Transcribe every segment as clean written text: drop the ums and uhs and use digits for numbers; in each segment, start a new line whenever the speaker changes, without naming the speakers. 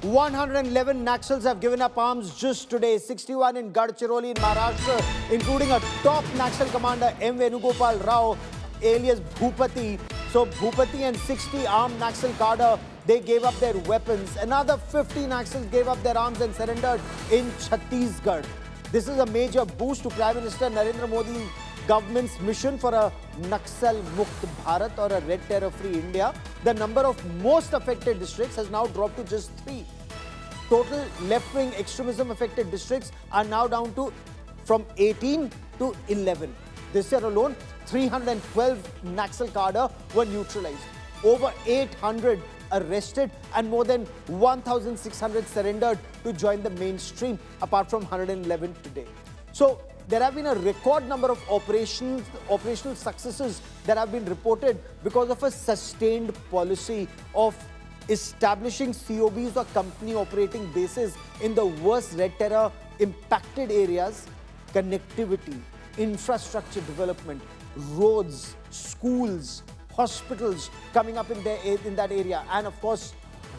111 Naxals have given up arms just today, 61 in Gadchiroli in Maharashtra, including a top Naxal commander M. Venugopal Rao, alias Bhupati. So Bhupati and 60 armed Naxal cadre, they gave up their weapons. Another 50 Naxals gave up their arms and surrendered in Chhattisgarh. This is a major boost to Prime Minister Narendra Modi's government's mission for a Naxal Mukt Bharat or a Red Terror Free India. The number of most affected districts has now dropped to just 3. Total left-wing extremism affected districts are now down to from 18 to 11. This year alone, 312 Naxal cadre were neutralized. Over 800 arrested and more than 1,600 surrendered to join the mainstream, apart from 111 today. So there have been a record number of operational successes that have been reported because of a sustained policy of establishing COBs or company operating bases in the worst red terror impacted areas, connectivity, infrastructure development, roads, schools, hospitals coming up in that area, and of course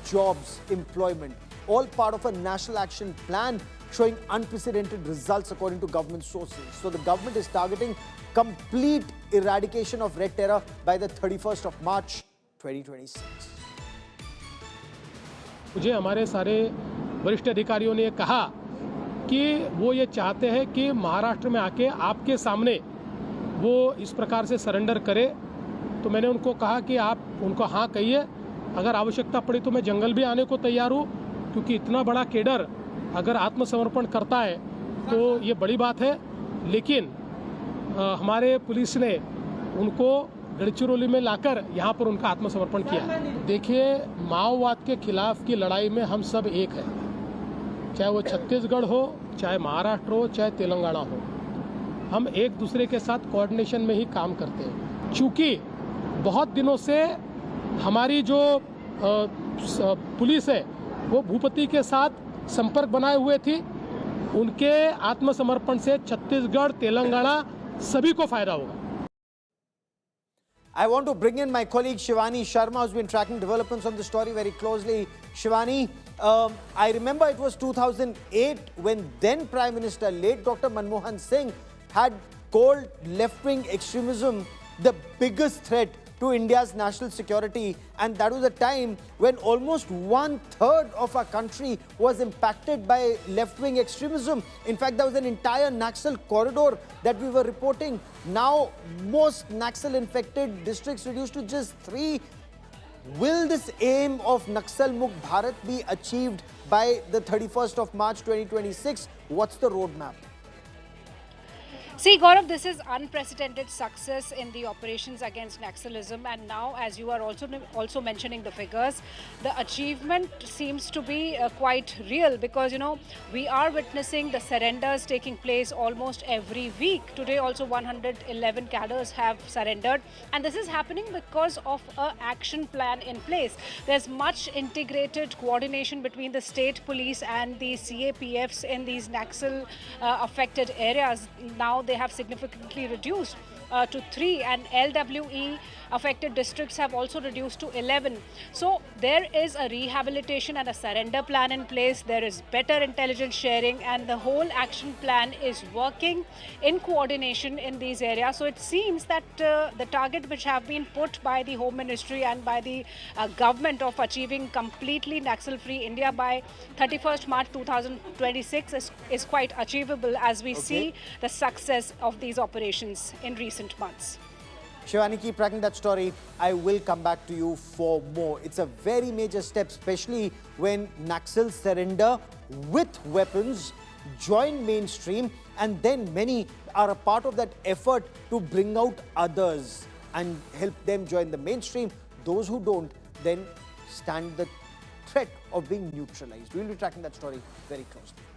jobs, employment, all part of a national action plan showing unprecedented results according to government sources. So the government is targeting complete eradication of red terror by the 31st of March 2026.
मुझे हमारे सारे वरिष्ठ अधिकारियों ने कहा कि वो ये चाहते हैं कि महाराष्ट्र में आके आपके सामने वो इस प्रकार से सरेंडर करे। तो मैंने उनको कहा कि आप उनको हाँ कहिए, अगर आवश्यकता पड़ी तो मैं जंगल भी आने को तैयार हूँ, क्योंकि इतना बड़ा केडर अगर आत्मसमर्पण करता है तो ये बड़ी बात है। लेकिन हमारे पुलिस ने उनको गढ़चिरौली में लाकर यहाँ पर उनका आत्मसमर्पण किया। देखिए, माओवाद के खिलाफ की लड़ाई में हम सब एक हैं, चाहे वो छत्तीसगढ़ हो, चाहे महाराष्ट्र हो, चाहे तेलंगाना हो। हम एक दूसरे के साथ कोऑर्डिनेशन में ही काम करते हैं। चूँकि बहुत दिनों से हमारी जो पुलिस है वो भूपति के साथ संपर्क बनाए हुए थी, उनके आत्मसमर्पण से छत्तीसगढ़, तेलंगाना सभी को फायदा होगा।
I want to bring in my colleague Shivani Sharma, who's been tracking developments on the story very closely. Shivani, I remember it was 2008 when then Prime Minister, late Dr. Manmohan Singh, had called left-wing extremism the biggest threat to India's national security, and that was a time when almost 1/3 of our country was impacted by left-wing extremism. In fact, there was an entire Naxal corridor that we were reporting. Now, most Naxal-infected districts reduced to just 3. Will this aim of Naxal Mukt Bharat be achieved by the 31st of March 2026? What's the roadmap?
See, Gaurav, this is unprecedented success in the operations against Naxalism, and now, as you are also mentioning the figures, the achievement seems to be quite real, because we are witnessing the surrenders taking place almost every week. Today also 111 cadres have surrendered, and this is happening because of an action plan in place. There's much integrated coordination between the state police and the CAPFs in these Naxal affected areas. Now they have significantly reduced to 3, and LWE affected districts have also reduced to 11. So there is a rehabilitation and a surrender plan in place. There is better intelligence sharing, and the whole action plan is working in coordination in these areas. So it seems that the target which have been put by the Home Ministry and by the government of achieving completely Naxal-free India by 31st March 2026 is quite achievable, as we see the success of these operations in recent months.
Shivani, keep tracking that story. I will come back to you for more. It's a very major step, especially when Naxals surrender with weapons, join mainstream, and then many are a part of that effort to bring out others and help them join the mainstream. Those who don't then stand the threat of being neutralized. We'll be tracking that story very closely.